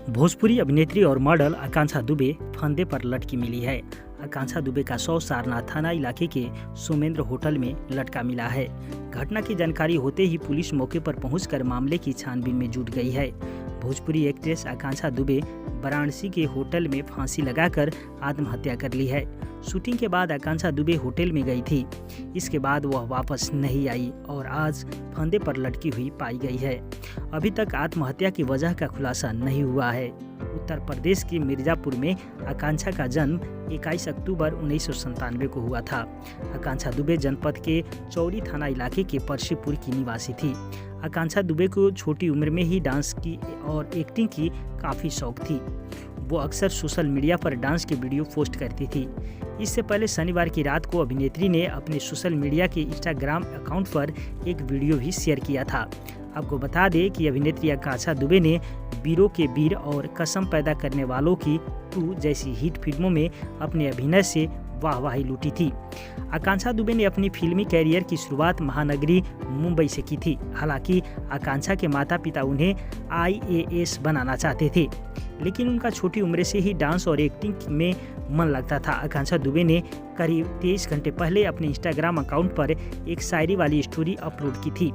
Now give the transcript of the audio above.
भोजपुरी अभिनेत्री और मॉडल आकांक्षा दुबे फंदे पर लटकी मिली है। आकांक्षा दुबे का शव सारनाथ थाना इलाके के सोमेंद्र होटल में लटका मिला है। घटना की जानकारी होते ही पुलिस मौके पर पहुंचकर मामले की छानबीन में जुट गई है। भोजपुरी एक्ट्रेस आकांक्षा दुबे वाराणसी के होटल में फांसी लगाकर आत्महत्या कर ली है। शूटिंग के बाद आकांक्षा दुबे होटल में गई थी। इसके बाद वह वापस नहीं आई और आज फंदे पर लटकी हुई पाई गई है। अभी तक आत्महत्या की वजह का खुलासा नहीं हुआ है। उत्तर प्रदेश के मिर्जापुर में आकांक्षा का जन्म 21 अक्टूबर 1997 को हुआ था। आकांक्षा दुबे जनपद के चौरी थाना इलाके के परशीपुर की निवासी थी। आकांक्षा दुबे को छोटी उम्र में ही डांस की और एक्टिंग की काफ़ी शौक थी। वो अक्सर सोशल मीडिया पर डांस के वीडियो पोस्ट करती थी। इससे पहले शनिवार की रात को अभिनेत्री ने अपने सोशल मीडिया के इंस्टाग्राम अकाउंट पर एक वीडियो भी शेयर किया था। आपको बता दें कि अभिनेत्री आकांक्षा दुबे ने वीरों के वीर और कसम पैदा करने वालों की 2 जैसी हिट फिल्मों में अपने अभिनय से वाहवाही लूटी थी। आकांक्षा दुबे ने अपनी फिल्मी कैरियर की शुरुआत महानगरी मुंबई से की थी। हालांकि आकांक्षा के माता पिता उन्हें IAS बनाना चाहते थे, लेकिन उनका छोटी उम्र से ही डांस और एक्टिंग में मन लगता था। आकांक्षा दुबे ने करीब 23 घंटे पहले अपने इंस्टाग्राम अकाउंट पर एक शायरी वाली स्टोरी अपलोड की थी।